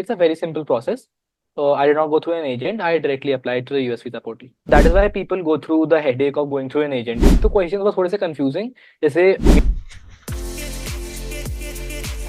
It's a very simple process. I did not go through an agent. I directly applied to the US visa portal. That is why people go through the headache of going through an agent. तो question was थोड़े से confusing. जैसे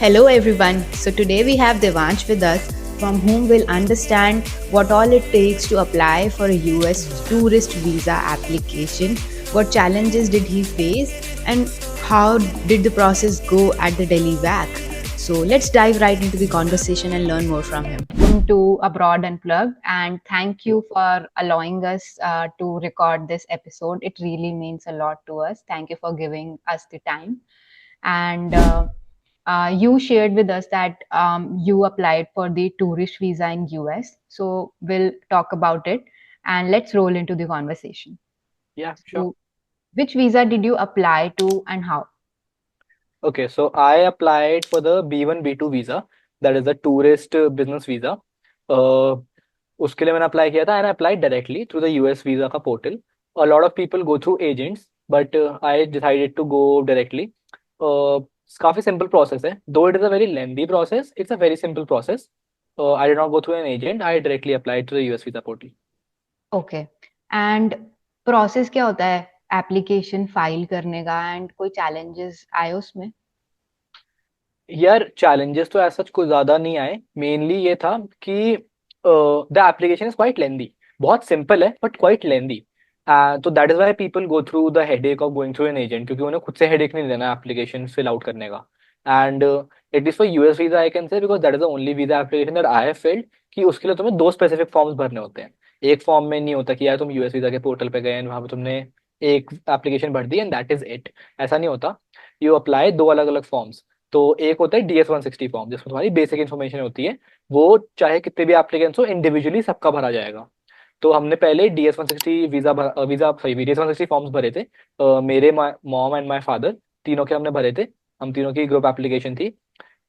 Hello everyone. So today we have Devansh with us from whom we'll understand what all it takes to apply for a US tourist visa application, what challenges did he face and how did the process go at the Delhi VAC. So let's dive right into the conversation and learn more from him. Welcome to Abroad Unplugged and thank you for allowing us to record this episode. It really means a lot to us. Thank you for giving us the time. And you shared with us that you applied for the tourist visa in US. So we'll talk about it and let's roll into the conversation. yeah, sure. So which visa did you apply to and how? Okay, so I applied for the B1 B2 visa. That is the tourist business visa. Uh, उसके लिए मैंने apply किया था and apply directly through the US visa का portal. A lot of people go through agents but I decided to go directly. काफी simple process है, though it is a very lengthy process. It's a very simple process. I did not go through an agent. I directly applied to the US visa portal. Okay. And process क्या होता है application file करने का and कोई challenges आए उसमें? यार challenges तो ऐसा कुछ ज्यादा नहीं आए. मेनली ये था कि द एप्लीकेशन इज क्वाइट लेंदी. बहुत सिंपल है बट क्वाइट लेंदी. तो that is why people go through the headache of going through an agent, क्योंकि उन्हें खुद से हेडेक नहीं लेना एप्लीकेशन फिल आउट करने का. And it is for US visa I can say, because that is the only visa application that I have filled. कि उसके लिए तुम्हें दो स्पेसिफिक फॉर्म्स भरने होते हैं. एक फॉर्म में नहीं होता कि यार तुम यूएस वीजा के पोर्टल पे गए वहां पे तुमने एक एप्लीकेशन भर दी एंड दैट इज इट. ऐसा नहीं होता. यू अप्लाई दो अलग अलग फॉर्म्स. तो एक होता है DS-160 फॉर्म, जिसमें तुम्हारी बेसिक इन्फॉर्मेशन होती है. वो चाहे कितने भी एप्लीकेंट्स हो इंडिविजुअली सबका भरा जाएगा. तो हमने पहले DS-160 visa sorry DS-160 forms भरे थे. मेरे मॉम एंड माय फादर तीनों के हमने भरे थे. हम तीनों की ग्रुप एप्लीकेशन थी.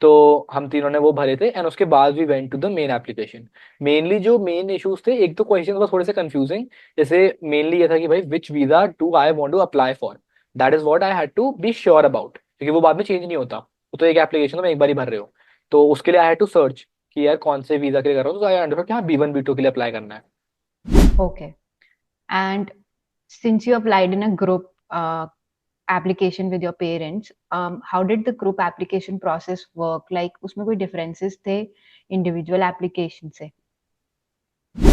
तो हम तीनों ने वो भरे थे एंड उसके बाद we went to the main application. Mainly जो मेन इश्यूज थे, एक तो क्वेश्चन was थोड़े से कंफ्यूजिंग. जैसे मेनली ये था कि भाई which visa do I want to apply for. That is what I had to be sure about, क्योंकि वो बाद में चेंज नहीं होता. वो तो एक एप्लीकेशन में एक बार ही भर रहे हो. तो उसके लिए आई हैड टू सर्च कि यार कौन से वीजा के लिए कर रहा हूँ. तो आई अंडरस्टूड कि हाँ B1 B2 के लिए अप्लाई करना है. Okay. And since you applied in a group application with your parents, how did the group application process work? Like उसमें कोई differences थे individual application से?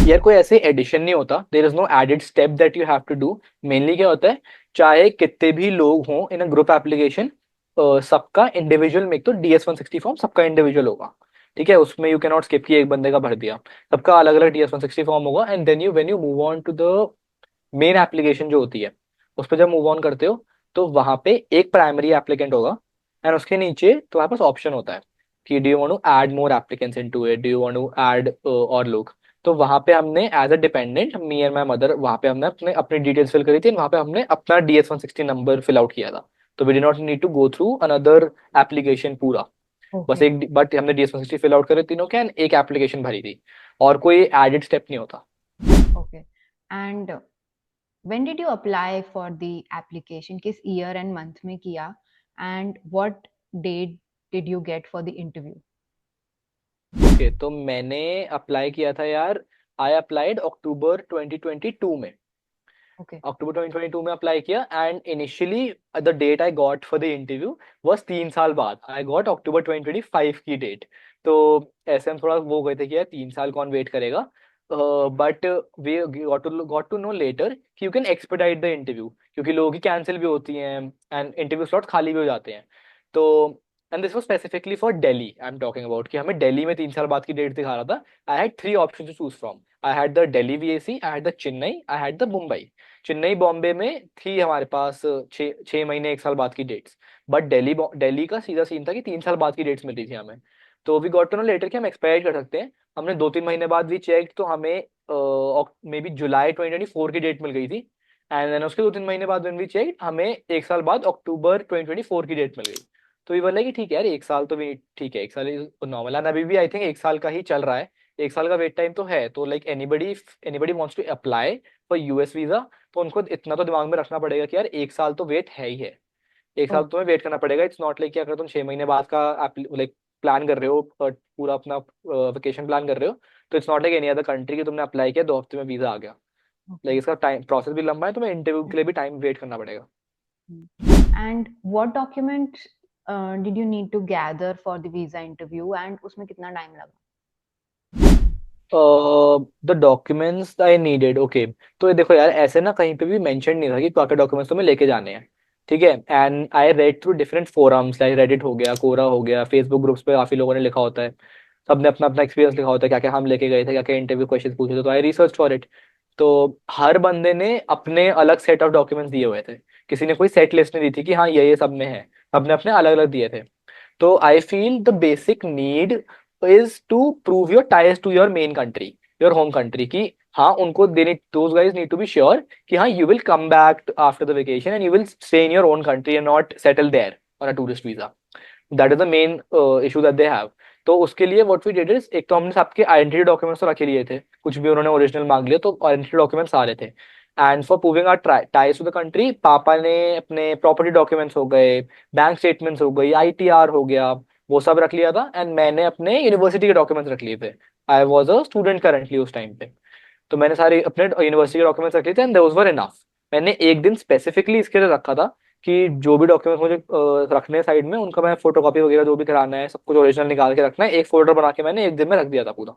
यार कोई ऐसे एडिशन नहीं होता. There is no added step that you have to do. Mainly क्या होता है, चाहे कितने भी लोग हों इन अ ग्रुप एप्लीकेशन, सबका इंडिविजुअल में. एक तो DS-160 फॉर्म सबका इंडिविजुअल होगा. ठीक है, उसमें यू कैन नॉट स्किप कि एक बंदे का भर दिया. सबका अलग अलग DS-160 फॉर्म होगा. And then you when you move on to the main application जो होती है, उस पर जब मूव ऑन करते हो तो वहां पे एक प्राइमरी एप्लीकेंट होगा. एंड उसके नीचे तुम्हारे पास ऑप्शन होता है कि do you want to add more applicants into it, do you want to add और लोग. तो वहां पे हमने as a dependent, me and my mother, वहां पे हमने अपने अपनी डिटेल्स फिल करी थी. वहां पे हमने अपना DS-160 नंबर फिल आउट किया था. तो we did not need to go through another application पूरा. बस Okay. एक बट हमने DS-160 फिल आउट करे तीनों के एंड एक एप्लीकेशन भरी थी. और कोई एडेड स्टेप नहीं होता. Okay. And when did you apply for the application? किस year and month में किया? And what date did you get for the interview? Okay, तो मैंने अप्लाई किया था यार. आई अप्लाइड अक्टूबर 2022 में. Okay. अक्टूबर 2022 में अप्लाई किया and initially the date I got for the interview was 3 साल बाद. आई गॉट अक्टूबर 2025 की डेट. तो ऐसे हम थोड़ा वो गए थे कि यार 3 साल कौन वेट करेगा. But we got to know later कि you can expedite the interview, क्योंकि लोगों की कैंसिल भी होती हैं एंड इंटरव्यू स्लॉट खाली भी हो जाते हैं. तो and this was specifically for Delhi I am talking about, कि हमें दिल्ली में 3 साल बाद की डेट दिखा रहा था. I had 3 option to choose from. I had the Delhi VAC, I had the Chennai, I had the Mumbai. Chennai Bombay में थी हमारे पास 6 महीने 1 साल बाद की डेट्स. बट दिल्ली दिल्ली का सीधा सीन था कि 3 साल बाद की डेट्स मिल रही थी हमें. तो we got to know later कि हम एक्सपेक्ट कर सकते हैं. हमने 2-3 महीने बाद भी चेक, तो हमें मे बी जुलाई 2024 की डेट मिल गई थी. एंड देन उसके 2-3 महीने बाद वी चेक हमें 1 साल बाद अक्टूबर 2024 की डेट मिल गई. तो ये बोला कि ठीक है यार 1 साल तो भी ठीक है, 1 साल नॉर्मल है. अभी भी आई थिंक 1 साल का ही चल रहा है. 1 साल का वेट टाइम तो है. तो like anybody wants to apply for US visa, तो उनको इतना तो दिमाग में रखना पड़ेगा कि यार 1 साल तो वेट है ही है. 1 साल तो Okay. तुम्हें वेट करना पड़ेगा. इट्स नॉट लाइक कि अगर तुम 6 महीने बाद का लाइक प्लान कर रहे हो पूरा अपना वेकेशन प्लान कर रहे हो, तो it's not like any other country कि तुमने अप्लाई किया 2 हफ्ते में वीजा आ गया। Like Okay. इसका टाइम प्रोसेस भी लंबा है, तुम्हें इंटरव्यू के लिए भी टाइम वेट करना पड़ेगा। And what documents did you need to gather for the visa interview and उसमें कितना टाइम लगा? The documents I needed, okay. तो ये देखो यार, ऐसे ना कहीं पे भी मेंशन नहीं था कि क्या क्या डॉक्यूमेंट्स तुम्हें लेके जाने हैं, ठीक है। And I read through different forums, like Reddit हो गया, कोरा हो गया, फेसबुक ग्रुप्स पे काफी लोगों ने लिखा होता है, सबने अपना अपना एक्सपीरियंस लिखा होता है, क्या क्या हम लेके गए थे, क्या क्या इंटरव्यू क्वेश्चन पूछे थे, तो आई रिसर्च फॉर इट। तो हर बंदे ने अपने अलग सेट ऑफ डॉक्यूमेंट्स दिए हुए थे, किसी ने कोई सेट लिस्ट नहीं दी थी कि हाँ ये सब में है, सबने अपने अलग अलग दिए थे। तो I feel the basic need is to prove your ties to your main country, your home country, कि हाँ उनको they need, those guys need to be sure कि हाँ you will come back after the vacation and you will stay in your own country and not settle there on a tourist visa. That is the main issue that they have. तो उसके लिए what we did is, एक तो हमने सबके identity documents तो रखे लिए थे, कुछ भी उन्होंने ओरिजिनल मांग लिए तो आइडेंटिटी डॉक्यूमेंट्स सारे थे। And for proving our ties to the country, पापा ने अपने प्रॉपर्टी डॉक्यूमेंट्स हो गए, बैंक स्टेटमेंट्स हो गई, आईटीआर हो गया, वो सब रख लिया था। एंड मैंने अपने यूनिवर्सिटी के डॉक्यूमेंट्स रख लिए थे, I was a student currently उस टाइम पे। तो मैंने सारे अपने यूनिवर्सिटी के डॉक्यूमेंट्स रख लिए थे एंड दोज वर इनफ। मैंने एक दिन स्पेसिफिकली इसके लिए रखा था कि जो भी डॉक्यूमेंट्स मुझे रखने साइड में, उनका मैं फोटोकॉपी वगैरह जो भी कराना है सब कुछ ओरिजिनल निकाल के रखना है, एक फोल्डर बना के मैंने एक दिन में रख दिया था पूरा।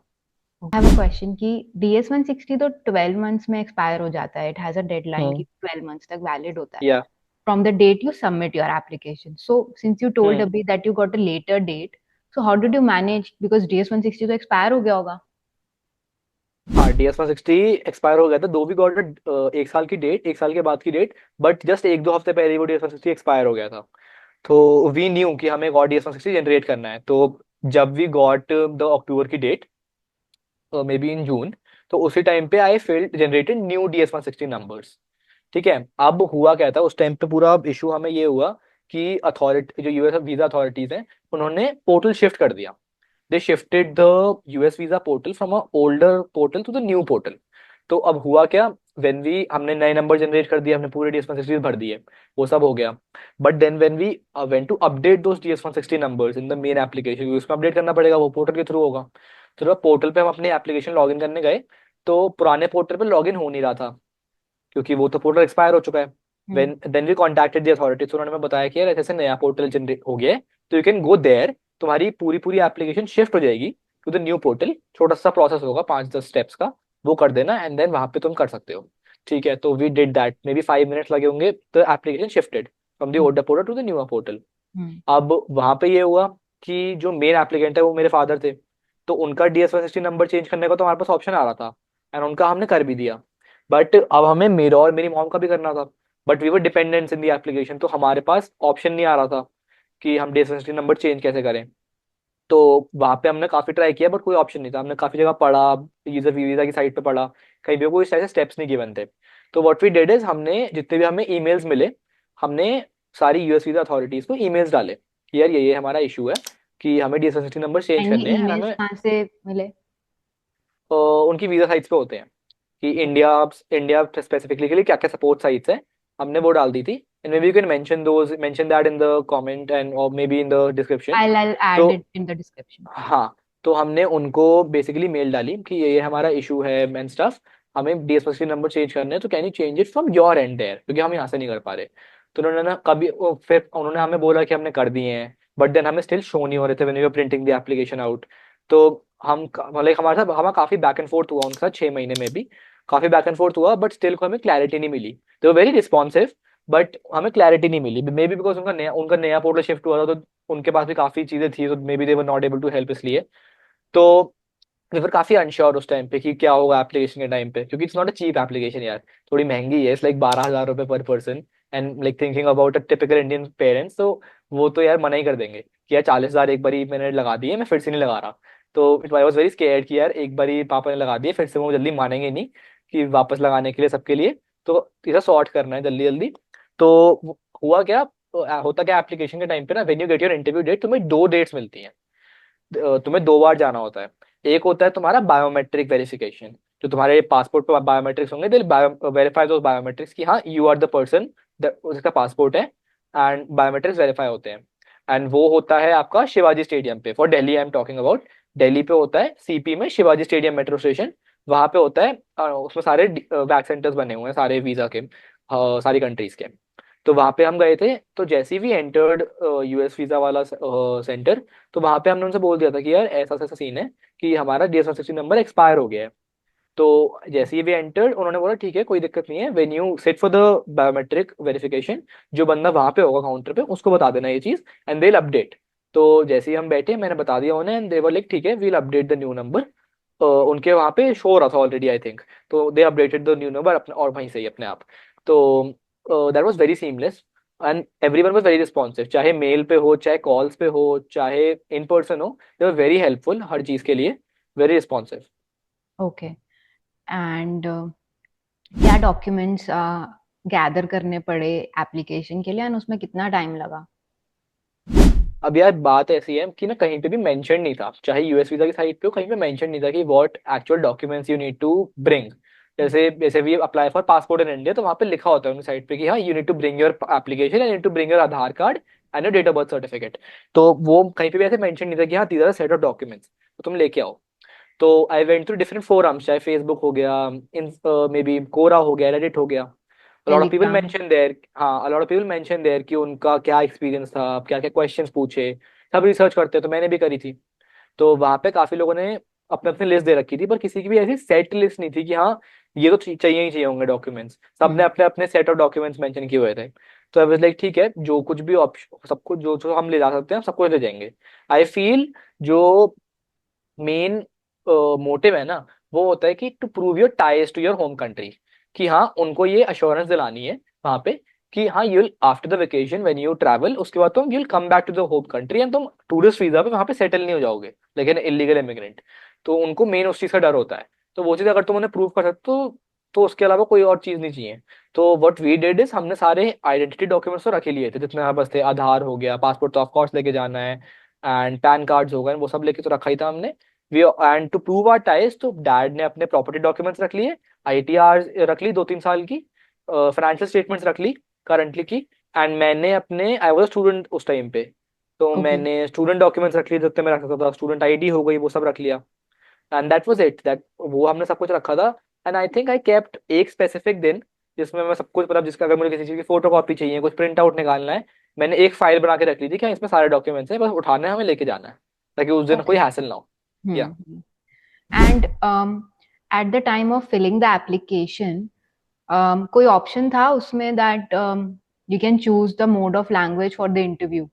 I have a question कि DS-160 तो 12 months में expire हो जाता है. It has a deadline हम्म। कि 12 months तक valid होता है. या। From the date you submit your application. So since you told हम्म। अभी that you got a later date, so how did you manage? Because DS-160 तो expire हो गया होगा. हाँ, DS-160 एक्सपायर हो गया था, दो भी गॉट, एक साल की डेट, एक साल के बाद की डेट, बट जस्ट एक दो हफ्ते पहले ही वो DS-160 एक्सपायर हो गया था। तो वी न्यू कि हमें गॉट DS-160 जनरेट करना है। तो जब वी गॉट द अक्टूबर की डेट, मे बी इन जून, तो उसी टाइम पे I filled generated new DS-160 numbers. ठीक है। अब हुआ क्या था उस टाइम पे, पूरा इशू हमें ये हुआ कि अथॉरिटी, जो यूएस वीजा अथॉरिटीज हैं, उन्होंने पोर्टल शिफ्ट कर दिया। They shifted the US visa portal from a older portal to the new portal. तो अब हुआ क्या, वेन वी, हमने नए नंबर जनरेट कर दिए, हमने पूरे DS-160 भर दिए, वो सब हो गया। But then when we went to update those DS-160 numbers in the main application, उसमें अपडेट करना पड़ेगा, वो पोर्टल के थ्रू होगा। तो जब पोर्टल पे हम अपनी एप्लीकेशन लॉग इन करने गए, तो पुराने पोर्टल पे लॉग इन हो नहीं रहा था, क्योंकि वो तो पोर्टल एक्सपायर हो चुका है। Hmm. When then we contacted the authorities, उन्होंने हमें बताया कि यार ऐसे ऐसे नया पोर्टल जनरेट हो गया है, तो यू कैन गो देयर, तुम्हारी पूरी पूरी एप्लीकेशन शिफ्ट हो जाएगी टू द न्यू पोर्टल, छोटा सा प्रोसेस होगा 5-10 स्टेप्स का, वो कर देना एंड देन वहां पे तुम कर सकते हो। ठीक है, तो we did that, maybe 5 minutes लगे होंगे, the application shifted from the Hmm. Older portal to the new portal. Hmm. अब वहां पे ये हुआ कि जो मेन एप्लीकेंट है वो मेरे फादर थे, तो उनका DS-160 नंबर चेंज करने का तो हमारे पास ऑप्शन आ रहा था, एंड उनका हमने कर भी दिया। बट अब हमें मेरा और मेरी मॉम का भी करना था, but we were dependents in the application, तो हमारे पास ऑप्शन नहीं आ रहा था कि हम DS-160 नंबर चेंज कैसे करें। तो वहां पे हमने काफी ट्राई किया, बट कोई ऑप्शन नहीं था, हमने काफी जगह पढ़ा, यूजर वीजा की साइट पे पढ़ा, कहीं पे कोई ऐसे स्टेप्स नहीं गिवन थे। तो व्हाट वी डिड इज, हमने जितने भी हमें ईमेल्स मिले, हमने सारी यूएस वीजा अथॉरिटीज को ईमेल्स डाले कि यार ये हमारा इशू है कि हमें DS-160 नंबर चेंज And करने ये हैं, एंड emails हमें कहाँ से मिले? उनकी वीजा साइट्स पे होते हैं कि इंडिया, इंडिया स्पेसिफिकली के लिए क्या क्या सपोर्ट साइट्स है, हमने वो डाल दी थी। And maybe you can mention that in the comment and और maybe in the description. I'll तो add it in the description. हाँ, तो हमने उनको बेसिकली मेल डाली कि ये हमारा इशू है एंड स्टफ, हमें DS-160 नंबर चेंज करने हैं, तो can you change it from your end there, क्योंकि हम यहाँ से नहीं कर पा रहे। तो उन्होंने ना कभी फिर उन्होंने हमें बोला कि हमने कर दिए हैं, बट देन हमें स्टिल शो नहीं हो रहे थे when we were printing the application out. तो हम मतलब हमारे साथ हमारा काफी बैक एंड फोर्थ हुआ उनके साथ, 6 महीने में भी काफी बैक एंड फोर्थ हुआ, बट स्टिल को हमें क्लैरिटी नहीं मिली। दे वर वेरी रिस्पॉन्सिव, बट हमें क्लैरिटी नहीं मिली, मे बी बिकॉज उनका नया पोर्टल शिफ्ट हुआ था, तो उनके पास भी काफी चीजें थी, तो maybe they were not able to help इसलिए। तो वी वर काफी अनश्योर उस टाइम पे कि क्या होगा एप्लीकेशन के टाइम पे, क्योंकि it's not a cheap application यार, थोड़ी महंगी है, इट्स लाइक 12,000 रुपए per person. And like thinking about a typical Indian parents, तो वो तो यार मना ही कर देंगे कि यार 40,000 एक बारी मैंने लगा दिए, मैं फिर से नहीं लगा रहा। तो it I was very scared कि यार एक बारी पापा ने लगा दिए, फिर से वो जल्दी मानेंगे नहीं कि वापस लगाने के लिए सबके लिए, तो इसे सॉर्ट करना है जल्दी जल्दी। तो हुआ क्या, होता क्या एप्लीकेशन के टाइम पे ना, when you get your interview date, तुम्हें 2 डेट्स मिलती हैं, तुम्हें 2 बार जाना होता है। एक होता है तुम्हारा बायोमेट्रिक वेरिफिकेशन, जो तुम्हारे पासपोर्ट पर बायोमेट्रिक्स होंगे, दे वेरीफाई दोस बायोमेट्रिक्स कि हाँ यू आर द पर्सन जिसका पासपोर्ट है, एंड बायोमेट्रिक्स वेरीफाई होते हैं। एंड वो होता है आपका शिवाजी स्टेडियम पे, for Delhi I am talking about. Delhi पे होता है सीपी में शिवाजी स्टेडियम मेट्रो स्टेशन, वहां पे होता है। उसमें सारे वैक सेंटर्स बने हुए हैं सारे वीजा के, सारी कंट्रीज के। तो वहां पे हम गए थे, तो जैसे ही वी एंटर्ड यूएस वीजा वाला सेंटर, तो वहां पे हमने उनसे बोल दिया था कि यार ऐसा ऐसा सीन है कि हमारा DS-160 नंबर एक्सपायर हो गया है। तो जैसे ही वे एंटर्ड, उन्होंने बोला ठीक है कोई दिक्कत नहीं है, when you sit for the biometric verification, जो बंदा वहां पे होगा काउंटर पे उसको बता देना ये चीज, एंड दे विल अपडेट। तो जैसे ही हम बैठे, मैंने बता दिया उन्हें, एंड दे वर लाइक ठीक है we will update the new number. उनके वहां पे शो हो रहा था ऑलरेडी आई थिंक, तो दे अपडेटेड द न्यू नंबर अपने, और वहीं से ही अपने आप। तो that was very seamless, and everyone was very responsive, चाहे मेल पे हो, चाहे कॉल्स पे हो, चाहे इन पर्सन हो, दे वर वेरी हेल्पफुल हर चीज के लिए, वेरी रिस्पॉन्सिव। ओके। एंड क्या डॉक्यूमेंट्स गैदर करने पड़े एप्लीकेशन के लिए, एंड उसमें कितना टाइम लगा? अब यार बात ऐसी है कि ना कहीं पे भी मेंशन नहीं था, चाहे यूएस वीजा की साइट पे हो, कहीं पे मेंशन नहीं था कि what actual documents you need to bring. जैसे जैसे we apply for passport in India, तो वहाँ पे लिखा होता है उनकी साइट पे कि हाँ you need to bring your application and need to bring your Aadhaar card and your date of birth certificate. तो वो कहीं पे भी ऐसे मेंशन नहीं था कि हाँ these are set of documents, तो तुम लेके आओ। तो I went through different forums, चाहे फेसबुक हो गया, इन मे बी कोरा हो गया, रेडिट हो गया। A lot of people Telegram. mention there, हाँ a lot of people mention there कि उनका क्या एक्सपीरियंस था, क्या क्या क्वेश्चंस पूछे, सब रिसर्च करते हैं, तो मैंने भी करी थी। तो वहां पे काफी लोगों ने अपने अपने लिस्ट दे रखी थी, पर किसी की भी ऐसी सेट लिस्ट नहीं थी कि हाँ ये तो चाहिए ही चाहिए होंगे डॉक्यूमेंट्स, सबने हम्म। अपने अपने सेट ऑफ डॉक्यूमेंट्स मेंशन किए हुए थे। तो आई वाज लाइक ठीक है, जो कुछ भी ऑप्शन, सब कुछ जो जो हम ले जा सकते हैं हम सब कुछ ले जाएंगे। आई फील जो मेन मोटिव है ना, वो होता है कि to prove your ties to your home country, कि हाँ उनको ये अश्योरेंस दिलानी है वहां पे कि हाँ you will after the vacation when you travel, उसके बाद तुम you will come back to the home country, and तुम टूरिस्ट वीजा पे वहां पे सेटल नहीं हो जाओगे लेकिन इलीगल इमिग्रेंट। तो उनको मेन उस चीज का डर होता है। तो वो चीज अगर तुम उन्हें प्रूव कर सकते तो उसके अलावा कोई और चीज नहीं चाहिए। तो व्हाट वी डिड इज, हमने सारे आइडेंटिटी डॉक्यूमेंट्स तो रख ही लिए थे जितने हमारे पास थे, आधार हो गया, पासपोर्ट तो ऑफ कोर्स लेके जाना है, एंड पैन कार्ड्स हो गए, वो सब लेके तो रखा ही था हमने। We and to prove our ties, तो डैड ने अपने प्रॉपर्टी डॉक्यूमेंट्स रख लिए, ITR रख ली 2-3 साल की, फाइनेंशियल स्टेटमेंट्स रख ली करंटली की, एंड मैंने अपने, आई वाज स्टूडेंट उस टाइम पे, तो ओके। मैंने स्टूडेंट डॉक्यूमेंट्स रख लिए जितने मैं रख सकता था, स्टूडेंट ID हो गई, वो सब रख लिया। And that was it, that वो हमने सब कुछ रखा था। And I think I kept एक स्पेसिफिक दिन जिसमें मैं सब कुछ, मतलब जिसका अगर मुझे किसी चीज़ की फोटो कॉपी चाहिए, कुछ प्रिंट आउट निकालना है, मैंने एक फाइल बना के रख ली थी कि हाँ, इसमें सारे डॉक्यूमेंट्स हैं, बस उठाना है हमें लेके जाना है, ताकि उस दिन कोई ओके। हैसल ना हो। या hmm. And at the time of filling the application, कोई ऑप्शन था उसमें that you can choose the mode of language for the interview?